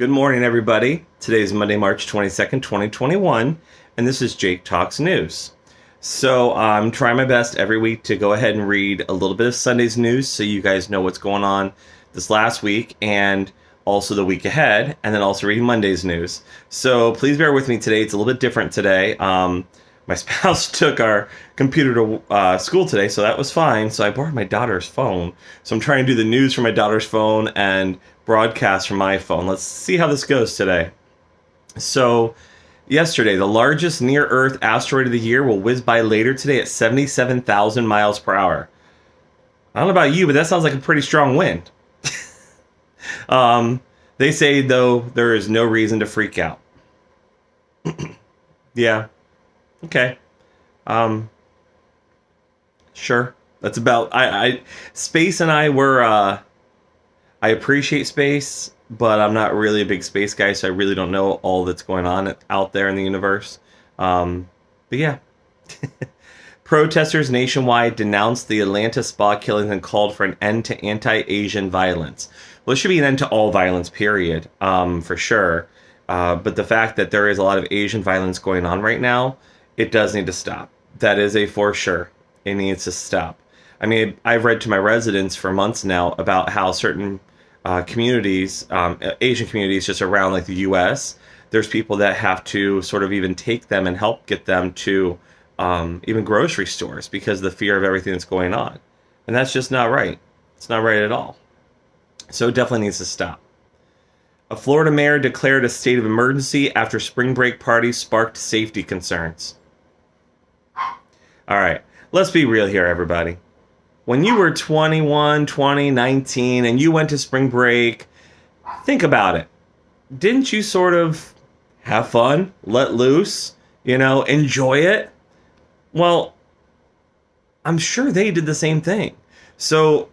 Good morning, everybody. Today is Monday, March 22nd, 2021, and this is Jake Talks News. So I'm trying my best every week to go ahead and read a little bit of Sunday's news so you guys know what's going on this last week and also the week ahead, and then also reading Monday's news. So please bear with me today. It's a little bit different today. My spouse took our computer to school today, so that was fine. So I borrowed my daughter's phone. So I'm trying to do the news from my daughter's phone and broadcast from my phone. Let's see how this goes today. So yesterday, the largest near-Earth asteroid of the year will whiz by later today at 77,000 miles per hour. I don't know about you, but that sounds like a pretty strong wind. They say, though, there is no reason to freak out. Yeah. Okay. Sure. That's about space and I were I appreciate space, but I'm not really a big space guy, so I really don't know all that's going on out there in the universe. But yeah. Protesters nationwide denounced the Atlanta spa killings and called for an end to anti-Asian violence. Well, it should be an end to all violence, period, for sure. But the fact that there is a lot of Asian violence going on right now, it does need to stop. That is a for sure. It needs to stop. I mean, I've read to my residents for months now about how certain communities, Asian communities just around like the U.S., there's people that have to sort of even take them and help get them to even grocery stores because of the fear of everything that's going on. And that's just not right. It's not right at all. So it definitely needs to stop. A Florida mayor declared a state of emergency after spring break parties sparked safety concerns. All right, let's be real here, everybody. When you were 21, 20, 19, and you went to spring break, think about it. Didn't you sort of have fun, let loose, enjoy it? Well, I'm sure they did the same thing. So,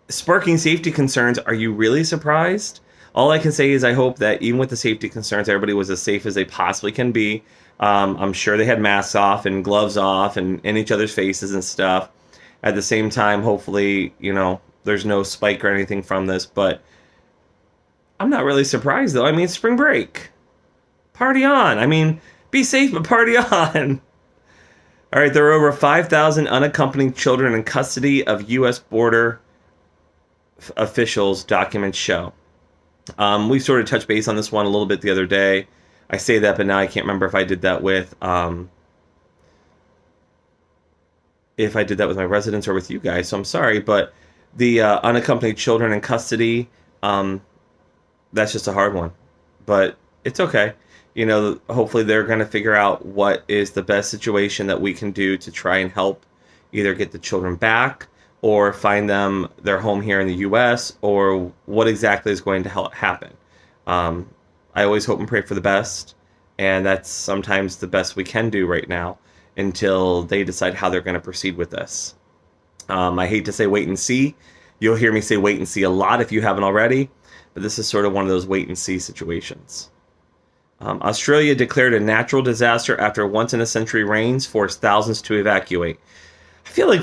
sparking safety concerns, are you really surprised? All I can say is I hope that even with the safety concerns, everybody was as safe as they possibly can be. I'm sure they had masks off and gloves off and in each other's faces and stuff. At the same time, hopefully, there's no spike or anything from this. But I'm not really surprised, though. I mean, spring break. Party on. I mean, be safe, but party on. All right, there are over 5,000 unaccompanied children in custody of U.S. border officials, documents show. We sort of touched base on this one a little bit the other day. I say that, but now I can't remember if I did that with my residents or with you guys. So I'm sorry, but the unaccompanied children in custody, that's just a hard one. But it's okay. Hopefully they're going to figure out what is the best situation that we can do to try and help either get the children back or find them their home here in the U.S. or what exactly is going to happen. I always hope and pray for the best, and that's sometimes the best we can do right now until they decide how they're going to proceed with this. I hate to say wait and see. You'll hear me say wait and see a lot if you haven't already, but this is sort of one of those wait and see situations. Australia declared a natural disaster after once-in-a-century rains forced thousands to evacuate. I feel like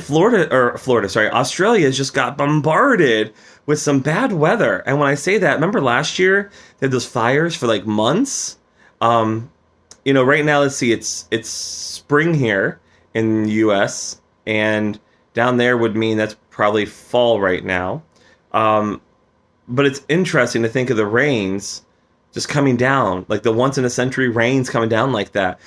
Australia just got bombarded with some bad weather. And when I say that, remember last year they had those fires for like months? Right now, let's see, it's spring here in the U.S. and down there would mean that's probably fall right now. But it's interesting to think of the rains just coming down, like the once-in-a-century rains coming down like that.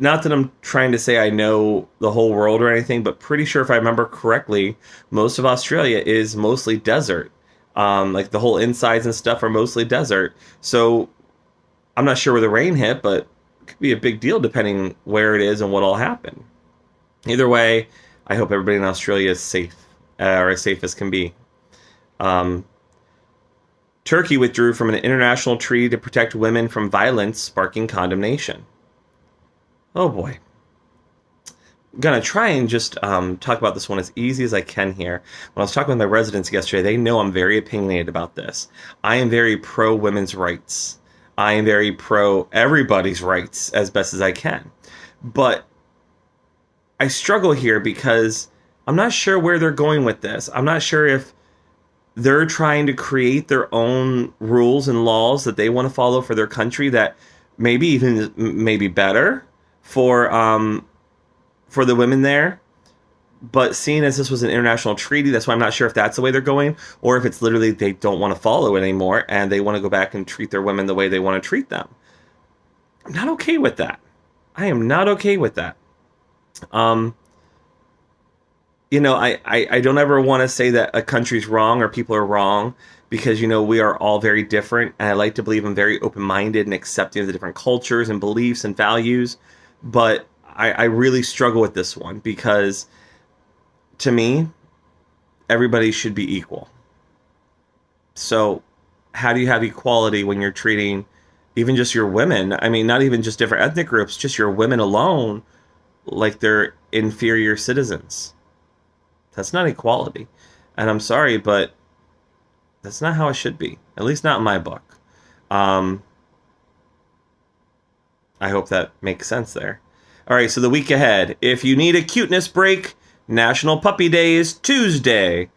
Not that I'm trying to say I know the whole world or anything, but pretty sure if I remember correctly, most of Australia is mostly desert. Like the whole insides and stuff are mostly desert. So I'm not sure where the rain hit, but it could be a big deal depending where it is and what all happened. Either way, I hope everybody in Australia is safe, or as safe as can be. Turkey withdrew from an international treaty to protect women from violence, sparking condemnation. Oh boy. I'm going to try and just talk about this one as easy as I can here. When I was talking with my residents yesterday, they know I'm very opinionated about this. I am very pro women's rights. I am very pro everybody's rights as best as I can. But I struggle here because I'm not sure where they're going with this. I'm not sure if they're trying to create their own rules and laws that they want to follow for their country that maybe better for the women there. But seeing as this was an international treaty, that's why I'm not sure if that's the way they're going, or if it's literally they don't want to follow it anymore and they want to go back and treat their women the way they want to treat them. I'm not okay with that. I am not okay with that. I don't ever want to say that a country's wrong or people are wrong, because, we are all very different. And I like to believe I'm very open-minded and accepting of the different cultures and beliefs and values. But I really struggle with this one because, to me, everybody should be equal. So how do you have equality when you're treating even just your women? I mean, not even just different ethnic groups, just your women alone, like they're inferior citizens. That's not equality. And I'm sorry, but that's not how it should be. At least not in my book. I hope that makes sense there. All right, so the week ahead. If you need a cuteness break, National Puppy Day is Tuesday.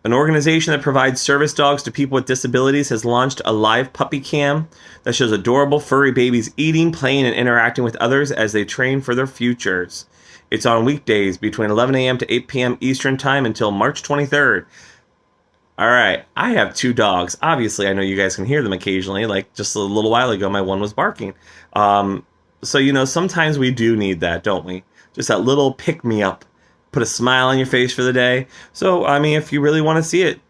An organization that provides service dogs to people with disabilities has launched a live puppy cam that shows adorable furry babies eating, playing, and interacting with others as they train for their futures. It's on weekdays between 11 a.m. to 8 p.m. Eastern Time until March 23rd. All right, I have 2 dogs. Obviously, I know you guys can hear them occasionally. Like just a little while ago, my one was barking. So, sometimes we do need that, don't we? Just that little pick-me-up. Put a smile on your face for the day. So, I mean, if you really want to see it,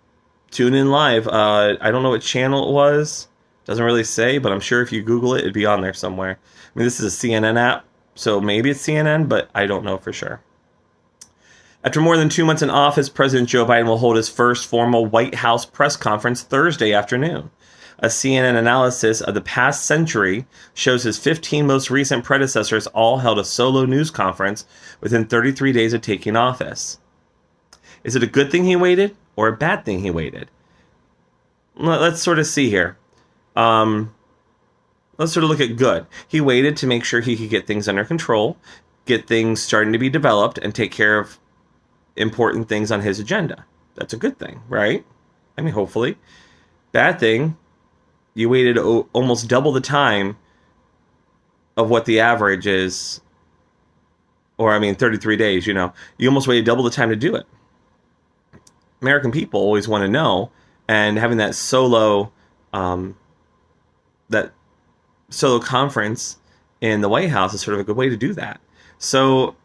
tune in live. I don't know what channel it was. Doesn't really say, but I'm sure if you Google it, it'd be on there somewhere. I mean, this is a CNN app, so maybe it's CNN, but I don't know for sure. After more than 2 months in office, President Joe Biden will hold his first formal White House press conference Thursday afternoon. A CNN analysis of the past century shows his 15 most recent predecessors all held a solo news conference within 33 days of taking office. Is it a good thing he waited or a bad thing he waited? Let's sort of see here. Let's sort of look at good. He waited to make sure he could get things under control, get things starting to be developed, and take care of important things on his agenda. That's a good thing, right? I mean, hopefully. Bad thing, you waited almost double the time of what the average is. Or, 33 days, You almost waited double the time to do it. American people always want to know, and having that solo conference in the White House is sort of a good way to do that. So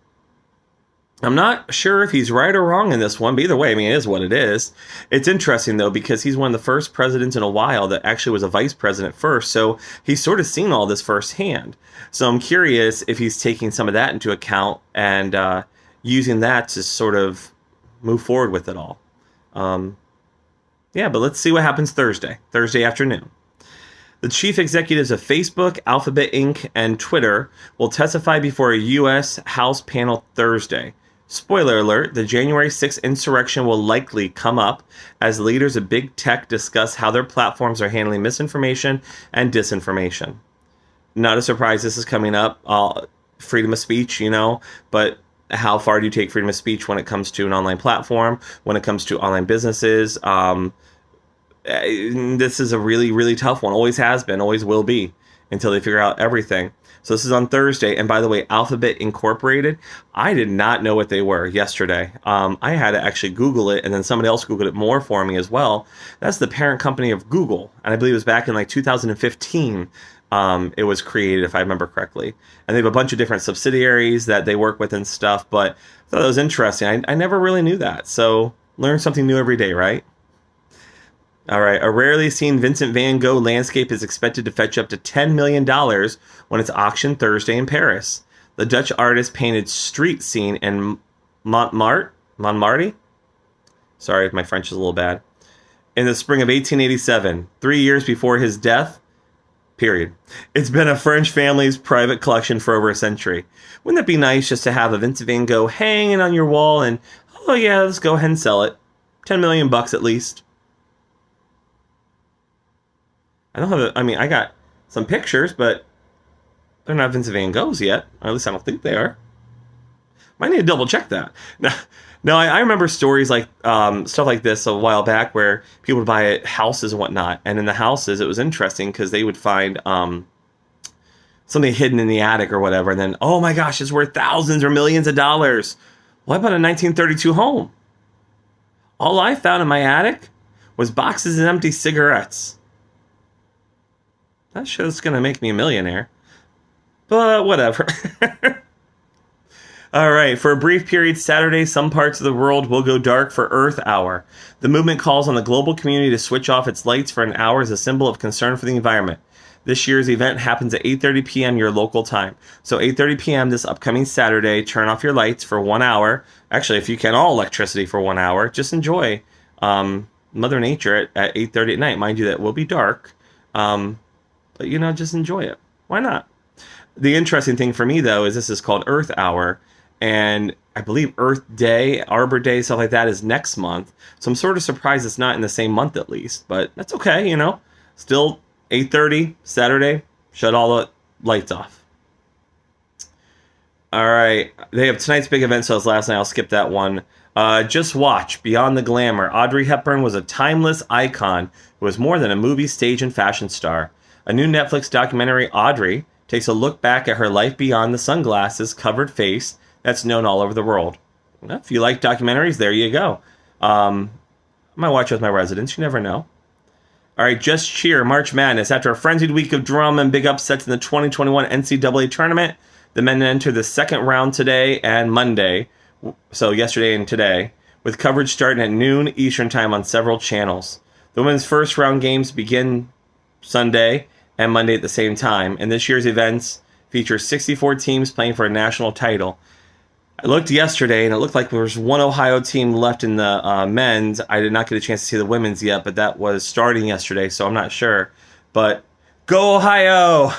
I'm not sure if he's right or wrong in this one, but either way, it is what it is. It's interesting, though, because he's one of the first presidents in a while that actually was a vice president first, so he's sort of seen all this firsthand. So I'm curious if he's taking some of that into account and using that to sort of move forward with it all. But let's see what happens Thursday afternoon. The chief executives of Facebook, Alphabet Inc., and Twitter will testify before a U.S. House panel Thursday. Spoiler alert, the January 6th insurrection will likely come up as leaders of big tech discuss how their platforms are handling misinformation and disinformation. Not a surprise this is coming up. Freedom of speech, but how far do you take freedom of speech when it comes to an online platform, when it comes to online businesses? This is a really, really tough one. Always has been, always will be, until they figure out everything. So this is on Thursday. And by the way, Alphabet Incorporated, I did not know what they were yesterday. I had to actually Google it, and then somebody else Googled it more for me as well. That's the parent company of Google. And I believe it was back in 2015 it was created, if I remember correctly. And they have a bunch of different subsidiaries that they work with and stuff. But I thought that was interesting. I never really knew that. So learn something new every day, right? All right, a rarely seen Vincent van Gogh landscape is expected to fetch up to $10 million when it's auctioned Thursday in Paris. The Dutch artist painted street scene in Montmartre? Sorry if my French is a little bad. In the spring of 1887, 3 years before his death, period. It's been a French family's private collection for over a century. Wouldn't that be nice just to have a Vincent van Gogh hanging on your wall and, oh yeah, let's go ahead and sell it. $10 million at least. I got some pictures, but they're not Vincent van Goghs yet. Or at least I don't think they are. Might need to double check that. No, I remember stories like stuff like this a while back where people would buy houses and whatnot, and in the houses it was interesting because they would find something hidden in the attic or whatever, and then oh my gosh, it's worth thousands or millions of dollars. What about a 1932 home? All I found in my attic was boxes of empty cigarettes. That shit's gonna make me a millionaire, but whatever. All right, for a brief period Saturday, some parts of the world will go dark for Earth Hour. The movement calls on the global community to switch off its lights for an hour as a symbol of concern for the environment. This year's event happens at 8:30 p.m. your local time. So 8:30 p.m. this upcoming Saturday, turn off your lights for 1 hour. Actually, if you can, all electricity for 1 hour. Just enjoy Mother Nature at 8:30 at night. Mind you, that will be dark. But, just enjoy it. Why not? The interesting thing for me, though, is this is called Earth Hour. And I believe Earth Day, Arbor Day, stuff like that is next month. So I'm sort of surprised it's not in the same month at least. But that's okay, Still 8:30 Saturday, shut all the lights off. All right. They have tonight's big event, so it was last night. I'll skip that one. Just watch Beyond the Glamour. Audrey Hepburn was a timeless icon who was more than a movie, stage, and fashion star. A new Netflix documentary, Audrey, takes a look back at her life beyond the sunglasses covered face that's known all over the world. Well, if you like documentaries, there you go. I might watch with my residents. You never know. All right, just cheer. March Madness. After a frenzied week of drama and big upsets in the 2021 NCAA tournament, the men enter the second round today and Monday, so yesterday and today, with coverage starting at noon Eastern Time on several channels. The women's first round games begin Sunday and Monday at the same time, and this year's events feature 64 teams playing for a national title. I looked yesterday, and it looked like there was one Ohio team left in the men's. I did not get a chance to see the women's yet, but that was starting yesterday, so I'm not sure. But go Ohio!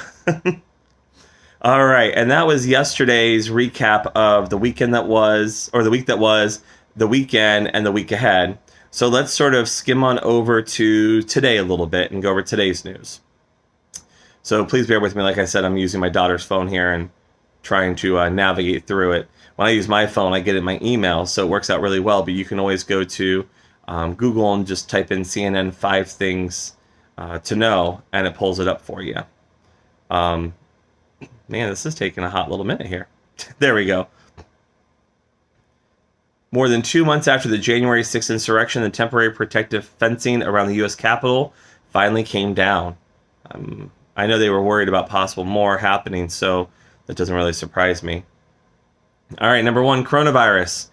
All right, and that was yesterday's recap of the weekend that was, or the week that was, the weekend, and the week ahead. So let's sort of skim on over to today a little bit and go over today's news. So please bear with me. Like I said, I'm using my daughter's phone here and trying to navigate through it. When I use my phone, I get it in my email, so it works out really well. But you can always go to Google and just type in CNN 5 things to know, and it pulls it up for you. Man, this is taking a hot little minute here. There we go. More than 2 months after the January 6th insurrection, the temporary protective fencing around the U.S. Capitol finally came down. I know they were worried about possible more happening, so that doesn't really surprise me. All right, number one, coronavirus.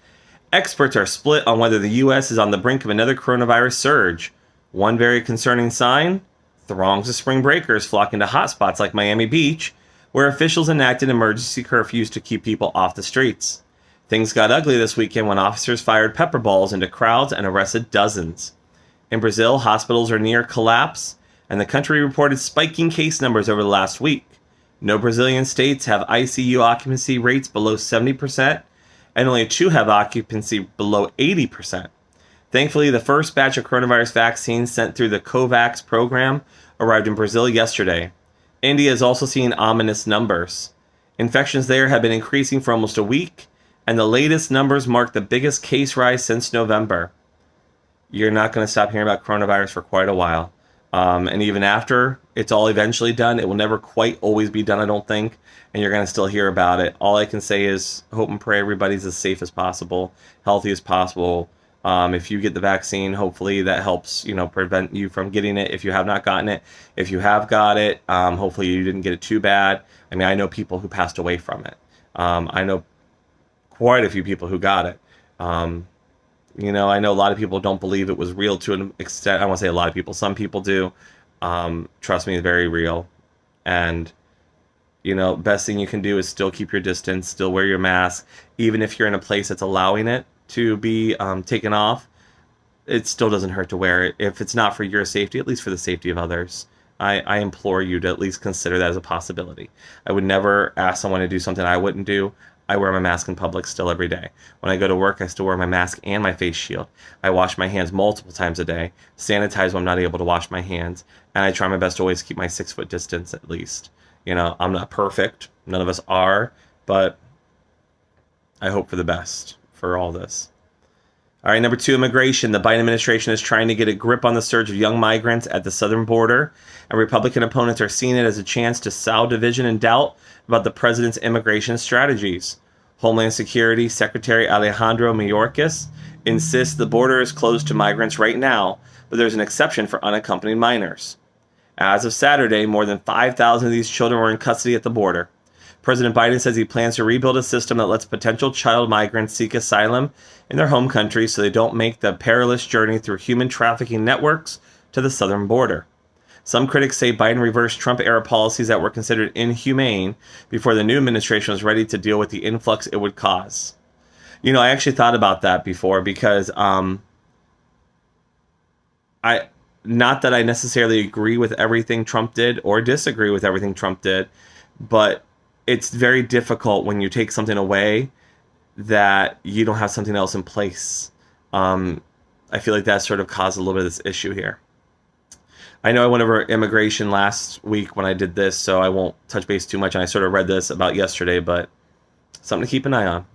Experts are split on whether the U.S. is on the brink of another coronavirus surge. One very concerning sign, throngs of spring breakers flocking to hotspots like Miami Beach, where officials enacted emergency curfews to keep people off the streets. Things got ugly this weekend when officers fired pepper balls into crowds and arrested dozens. In Brazil, hospitals are near collapse, and the country reported spiking case numbers over the last week. No Brazilian states have ICU occupancy rates below 70%, and only 2 have occupancy below 80%. Thankfully, the first batch of coronavirus vaccines sent through the COVAX program arrived in Brazil yesterday. India is also seeing ominous numbers. Infections there have been increasing for almost a week, and the latest numbers mark the biggest case rise since November. You're not going to stop hearing about coronavirus for quite a while. And even after it's all eventually done, it will never quite always be done, I don't think, and you're going to still hear about it. All I can say is hope and pray everybody's as safe as possible, healthy as possible. If you get the vaccine, hopefully that helps, prevent you from getting it if you have not gotten it. If you have got it, hopefully you didn't get it too bad. I mean, I know people who passed away from it. I know quite a few people who got it. I know a lot of people don't believe it was real to an extent. I won't say a lot of people. Some people do. Trust me, it's very real. And, best thing you can do is still keep your distance, still wear your mask. Even if you're in a place that's allowing it to be taken off, it still doesn't hurt to wear it. If it's not for your safety, at least for the safety of others. I implore you to at least consider that as a possibility. I would never ask someone to do something I wouldn't do. I wear my mask in public still every day. When I go to work, I still wear my mask and my face shield. I wash my hands multiple times a day, sanitize when I'm not able to wash my hands, and I try my best to always keep my 6-foot distance at least. I'm not perfect. None of us are, but I hope for the best for all this. All right, number 2, immigration. The Biden administration is trying to get a grip on the surge of young migrants at the southern border, and Republican opponents are seeing it as a chance to sow division and doubt about the president's immigration strategies. Homeland Security Secretary Alejandro Mayorkas insists the border is closed to migrants right now, but there's an exception for unaccompanied minors. As of Saturday, more than 5,000 of these children were in custody at the border. President Biden says he plans to rebuild a system that lets potential child migrants seek asylum in their home countries so they don't make the perilous journey through human trafficking networks to the southern border. Some critics say Biden reversed Trump-era policies that were considered inhumane before the new administration was ready to deal with the influx it would cause. You know, I actually thought about that before because not that I necessarily agree with everything Trump did or disagree with everything Trump did, but it's very difficult when you take something away that you don't have something else in place. I feel like that sort of caused a little bit of this issue here. I know I went over immigration last week when I did this, so I won't touch base too much, and I sort of read this about yesterday, but something to keep an eye on.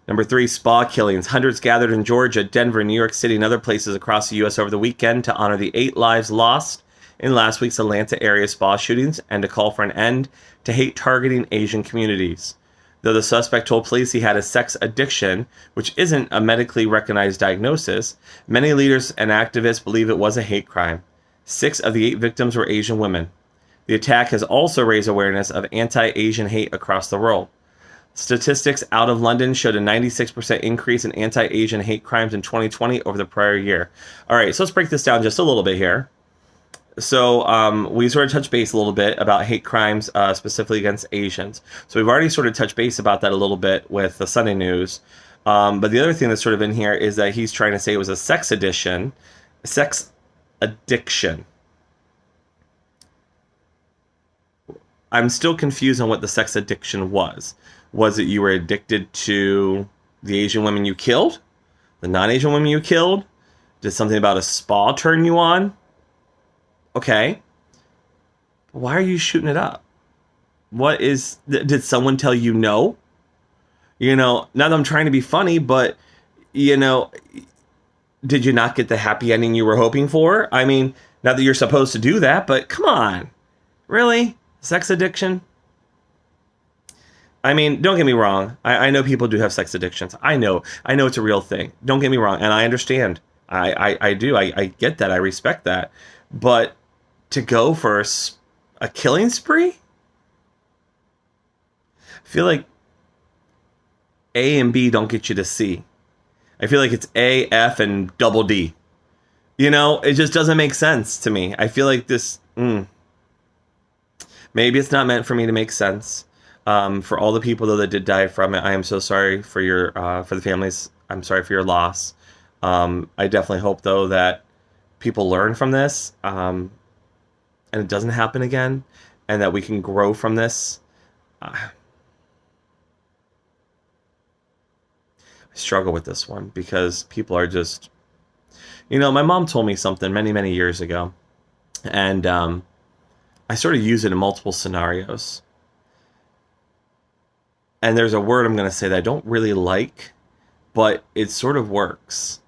Number 3, spa killings. Hundreds gathered in Georgia, Denver, New York City, and other places across the U.S. over the weekend to honor the 8 lives lost in last week's Atlanta area spa shootings and to call for an end to hate targeting Asian communities. Though the suspect told police he had a sex addiction, which isn't a medically recognized diagnosis, many leaders and activists believe it was a hate crime. 6 of the 8 victims were Asian women. The attack has also raised awareness of anti-Asian hate across the world. Statistics out of London showed a 96% increase in anti-Asian hate crimes in 2020 over the prior year. All right, so let's break this down just a little bit here. So we sort of touched base a little bit about hate crimes specifically against Asians. So we've already sort of touched base about that a little bit with the Sunday News. But the other thing that's sort of in here is that he's trying to say it was a sex addiction. I'm still confused on what the sex addiction was. Was it you were addicted to the Asian women you killed? The non-Asian women you killed? Did something about a spa turn you on? Okay. Why are you shooting it up? Did someone tell you no? You know, not that I'm trying to be funny, but, you know, did you not get the happy ending you were hoping for? I mean, not that you're supposed to do that, but come on. Really? Sex addiction? I mean, don't get me wrong. I know people do have sex addictions. I know it's a real thing. Don't get me wrong. And I understand. I do. I get that. I respect that. But to go for a killing spree? I feel like A and B don't get you to C. I feel like it's A, F, and double D. You know, it just doesn't make sense to me. I feel like this... Maybe it's not meant for me to make sense. For all the people, though, that did die from it, I am so sorry for for the families. I'm sorry for your loss. I definitely hope, though, that people learn from this, and it doesn't happen again, and that we can grow from this. I struggle with this one because people are just... You know, my mom told me something many, many years ago, and I sort of use it in multiple scenarios. And there's a word I'm going to say that I don't really like, but it sort of works.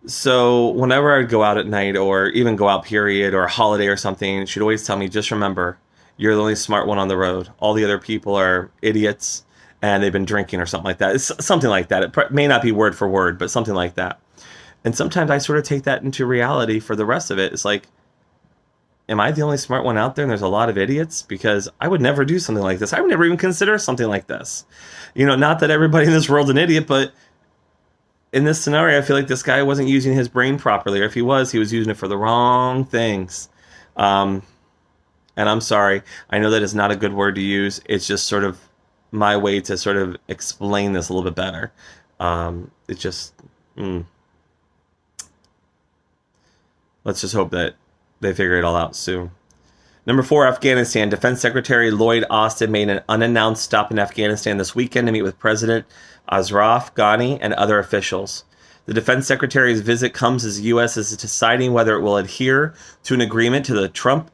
So whenever I'd go out at night or even go out period or a holiday or something, she'd always tell me, just remember, you're the only smart one on the road. All the other people are idiots and they've been drinking or something like that. It's something like that. It may not be word for word, but something like that. And sometimes I sort of take that into reality for the rest of it. It's like, am I the only smart one out there and there's a lot of idiots? Because I would never do something like this. I would never even consider something like this. You know, not that everybody in this world's an idiot, but in this scenario, I feel like this guy wasn't using his brain properly. Or if he was using it for the wrong things. And I'm sorry. I know that is not a good word to use. It's just sort of my way to sort of explain this a little bit better. It's just... Let's just hope that they figure it all out soon. Number 4, Afghanistan. Defense Secretary Lloyd Austin made an unannounced stop in Afghanistan this weekend to meet with President Ashraf Ghani and other officials. The Defense Secretary's visit comes as the U.S. is deciding whether it will adhere to an agreement to the Trump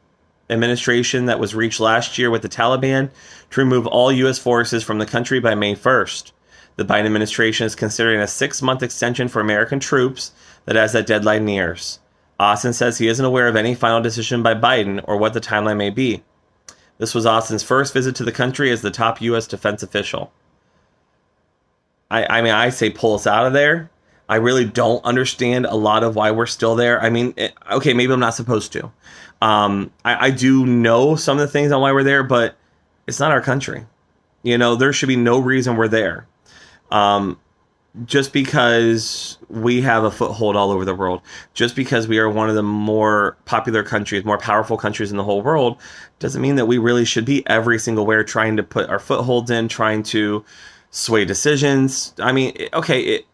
administration that was reached last year with the Taliban to remove all U.S. forces from the country by May 1st. The Biden administration is considering a 6-month extension for American troops that as that deadline nears. Austin says he isn't aware of any final decision by Biden or what the timeline may be. This was Austin's first visit to the country as the top U.S. defense official. I mean, I say pull us out of there. I really don't understand a lot of why we're still there. I mean, okay, maybe I'm not supposed to. I do know some of the things on why we're there, but it's not our country. You know, there should be no reason we're there. Just because we have a foothold all over the world, just because we are one of the more popular countries, more powerful countries in the whole world, doesn't mean that we really should be every single where trying to put our footholds in, trying to sway decisions. I mean, okay,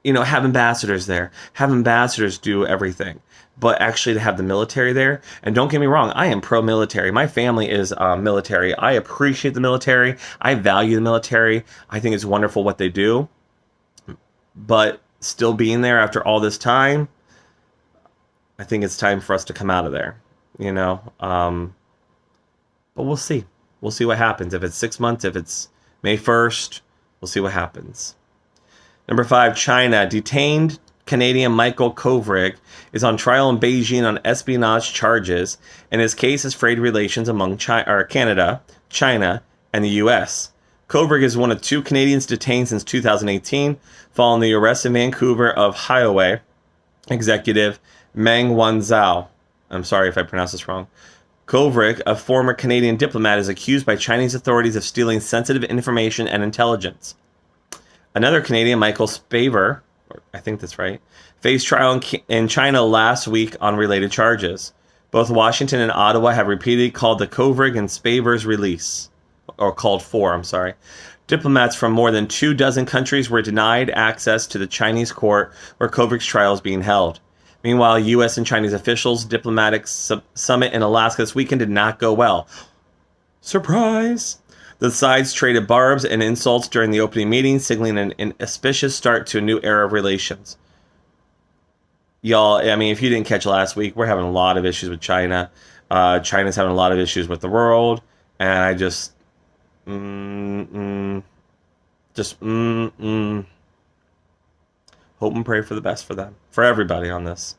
have ambassadors there, have ambassadors do everything, but actually to have the military there, and don't get me wrong, I am pro-military. My family is military. I appreciate the military. I value the military. I think it's wonderful what they do. But still being there after all this time, I think it's time for us to come out of there, But we'll see. We'll see what happens. If it's 6 months, if it's May 1st, we'll see what happens. Number 5, China. Detained Canadian Michael Kovrig is on trial in Beijing on espionage charges, and his case has frayed relations among Canada, China, and the U.S. Kovrig is one of 2 Canadians detained since 2018, following the arrest in Vancouver of Huawei executive Meng Wanzhou. I'm sorry if I pronounce this wrong. Kovrig, a former Canadian diplomat, is accused by Chinese authorities of stealing sensitive information and intelligence. Another Canadian, Michael Spavor, I think that's right, faced trial in China last week on related charges. Both Washington and Ottawa have repeatedly called the Kovrig and Spavor's release, or called for, I'm sorry. Diplomats from more than 24 countries were denied access to the Chinese court where Kovrig's trial is being held. Meanwhile, U.S. and Chinese officials' diplomatic summit in Alaska this weekend did not go well. Surprise! The sides traded barbs and insults during the opening meeting, signaling an inauspicious start to a new era of relations. Y'all, I mean, if you didn't catch last week, we're having a lot of issues with China. China's having a lot of issues with the world, and I just... hope and pray for the best for them, for everybody on this.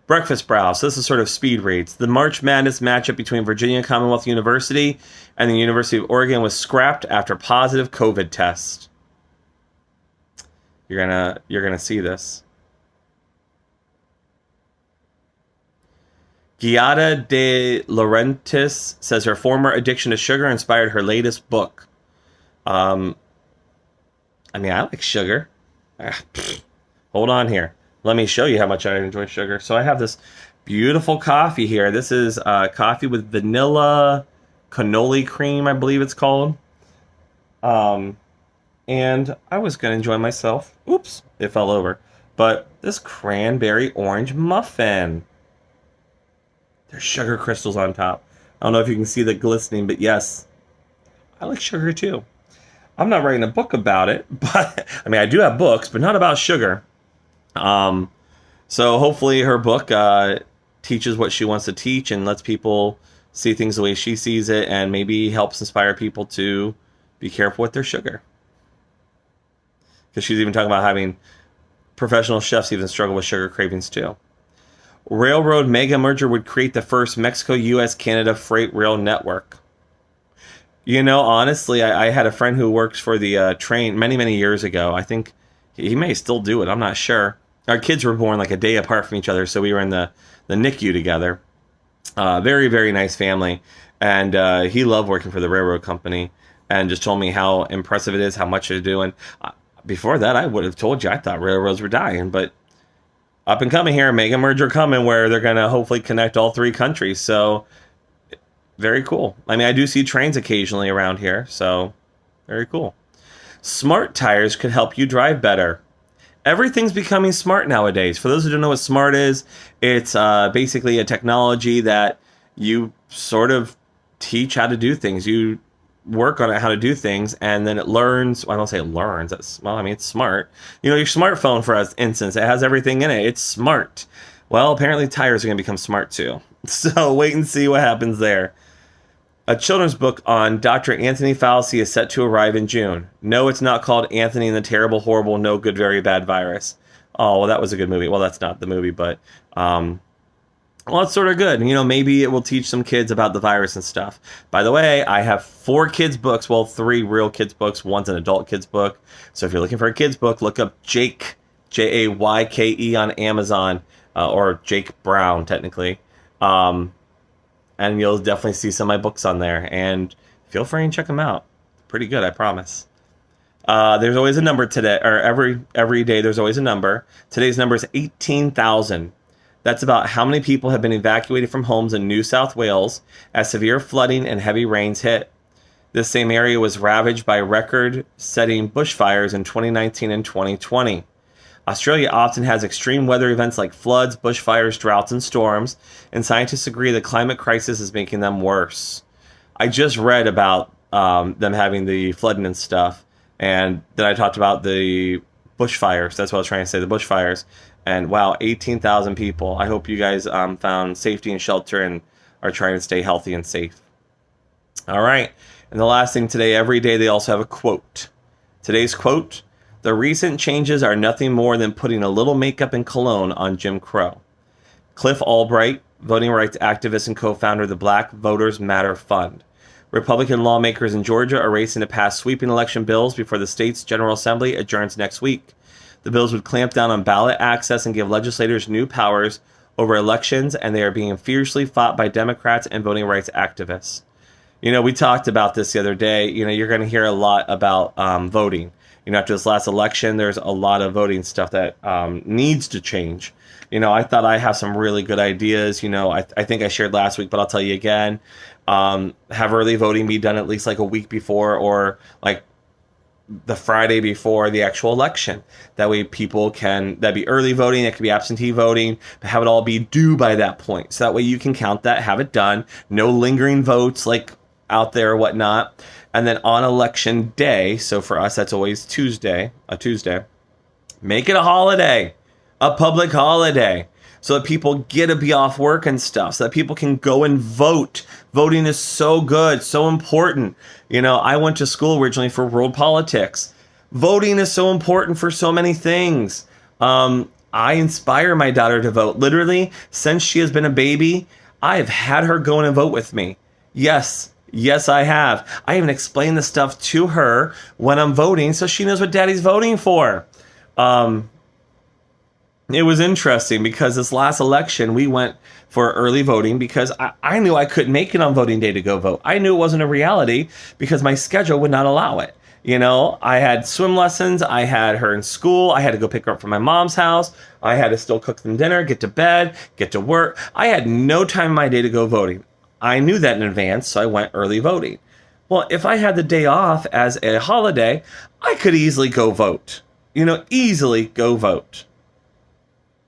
Breakfast Brows. So this is sort of speed reads. The March Madness matchup between Virginia Commonwealth University and the University of Oregon was scrapped after positive COVID test. You're gonna see this. Giada de Laurentiis says her former addiction to sugar inspired her latest book. I mean, I like sugar. Hold on here. Let me show you how much I enjoy sugar. So I have this beautiful coffee here. This is coffee with vanilla cannoli cream, I believe it's called. And I was going to enjoy myself. Oops, it fell over. But this cranberry orange muffin. There's sugar crystals on top. I don't know if you can see the glistening, but yes, I like sugar too. I'm not writing a book about it, but I mean, I do have books, but not about sugar. So hopefully her book teaches what she wants to teach and lets people see things the way she sees it, and maybe helps inspire people to be careful with their sugar. Because she's even talking about having professional chefs even struggle with sugar cravings too. Railroad mega merger would create the first Mexico, U.S., Canada freight rail network. You know, honestly, I had a friend who works for the train many, many years ago. I think he may still do it. I'm not sure. Our kids were born like a day apart from each other, so we were in the NICU together. Very, very nice family. And he loved working for the railroad company and just told me how impressive it is, how much they're doing. Before that, I would have told you I thought railroads were dying, but up and coming here, mega merger coming where they're going to hopefully connect all 3 countries. So very cool. I mean, I do see trains occasionally around here, so very cool. Smart tires could help you drive better. Everything's becoming smart nowadays. For those who don't know what smart is, it's basically a technology that you sort of teach how to do things. You work on it, how to do things, and then it learns. Well, I don't say it learns. Well, I mean, it's smart. You know, your smartphone, for instance, it has everything in it. It's smart. Well, apparently tires are going to become smart too. So wait and see what happens there. A children's book on Dr. Anthony Fauci is set to arrive in June. No, it's not called Anthony and the Terrible, Horrible, No Good, Very Bad Virus. Oh, well, that was a good movie. Well, that's not the movie, but well, it's sort of good. You know, maybe it will teach some kids about the virus and stuff. By the way, I have 4 kids' books. Well, 3 real kids' books. One's an adult kids' book. So if you're looking for a kids' book, look up Jayke, Jayke on Amazon, or Jake Brown, technically. And you'll definitely see some of my books on there. And feel free and check them out. Pretty good, I promise. There's always a number today, or every day there's always a number. Today's number is 18,000. That's about how many people have been evacuated from homes in New South Wales as severe flooding and heavy rains hit. This same area was ravaged by record-setting bushfires in 2019 and 2020. Australia often has extreme weather events like floods, bushfires, droughts, and storms, and scientists agree the climate crisis is making them worse. I just read about them having the flooding and stuff, and then I talked about the bushfires. That's what I was trying to say, the bushfires. And wow, 18,000 people. I hope you guys found safety and shelter and are trying to stay healthy and safe. All right, and the last thing today, every day they also have a quote. Today's quote: "The recent changes are nothing more than putting a little makeup and cologne on Jim Crow." Cliff Albright, voting rights activist and co-founder of the Black Voters Matter Fund. Republican lawmakers in Georgia are racing to pass sweeping election bills before the state's General Assembly adjourns next week. The bills would clamp down on ballot access and give legislators new powers over elections, and they are being fiercely fought by Democrats and voting rights activists. You know, we talked about this the other day. You know, you're going to hear a lot about voting. You know, after this last election, there's a lot of voting stuff that needs to change. You know, I thought I have some really good ideas. You know, I think I shared last week, but I'll tell you again. Have early voting be done at least like a week before, or like the Friday before the actual election. That way people that'd be early voting, it could be absentee voting, but have it all be due by that point. So that way you can count that, have it done. No lingering votes like out there or whatnot. And then on election day, so for us that's always a Tuesday, make it a holiday, a public holiday, so that people get to be off work and stuff, so that people can go and vote. Voting is so good, so important. You know, I went to school originally for world politics. Voting is so important for so many things. I inspire my daughter to vote. Literally, since she has been a baby, I have had her go in and vote with me. Yes, I have. I even explain the stuff to her when I'm voting so she knows what daddy's voting for. It was interesting because this last election, we went for early voting because I knew I couldn't make it on voting day to go vote. I knew it wasn't a reality because my schedule would not allow it. You know, I had swim lessons. I had her in school. I had to go pick her up from my mom's house. I had to still cook them dinner, get to bed, get to work. I had no time in my day to go voting. I knew that in advance, so I went early voting. Well, if I had the day off as a holiday, I could easily go vote. You know, easily go vote.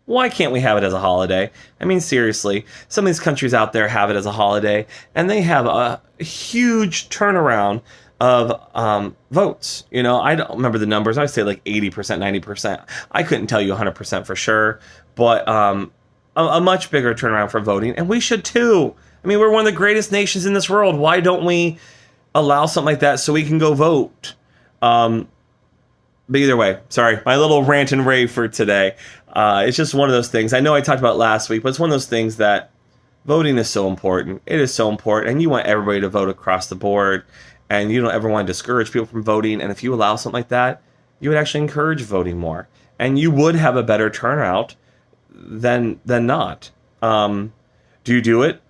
Why can't we have it as a holiday? I mean, seriously, some of these countries out there have it as a holiday, and they have a huge turnaround of votes. You know, I don't remember the numbers. I would say like 80%, 90%. I couldn't tell you 100% for sure, but a much bigger turnaround for voting, and we should too. I mean, we're one of the greatest nations in this world. Why don't we allow something like that so we can go vote? But either way, sorry, my little rant and rave for today. It's just one of those things. I know I talked about it last week, but it's one of those things that voting is so important. It is so important, and you want everybody to vote across the board, and you don't ever want to discourage people from voting. And if you allow something like that, you would actually encourage voting more, and you would have a better turnout than not. Do you do it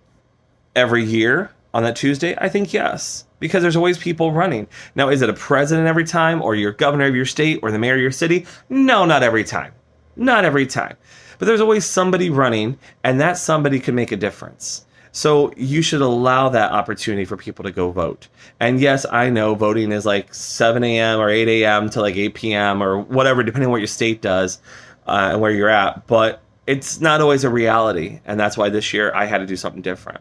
every year on that Tuesday? I think yes, because there's always people running. Now, is it a president every time, or your governor of your state, or the mayor of your city? No, not every time. Not every time. But there's always somebody running, and that somebody can make a difference. So you should allow that opportunity for people to go vote. And yes, I know voting is like 7 a.m. or 8 a.m. to like 8 p.m. or whatever, depending on what your state does and where you're at. But it's not always a reality. And that's why this year I had to do something different.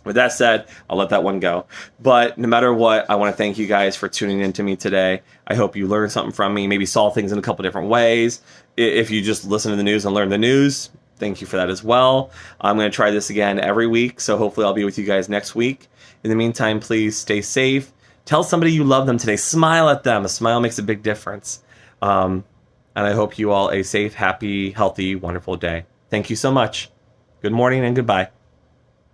With that said, I'll let that one go. But no matter what, I want to thank you guys for tuning in to me today. I hope you learned something from me, maybe saw things in a couple different ways. If you just listen to the news and learn the news, Thank you for that as well. I'm going to try this again every week, so hopefully I'll be with you guys next week. In the meantime, please stay safe. Tell somebody you love them today. Smile at them. A smile makes a big difference. And I hope you all a safe, happy, healthy, wonderful day. Thank you so much. Good morning and goodbye.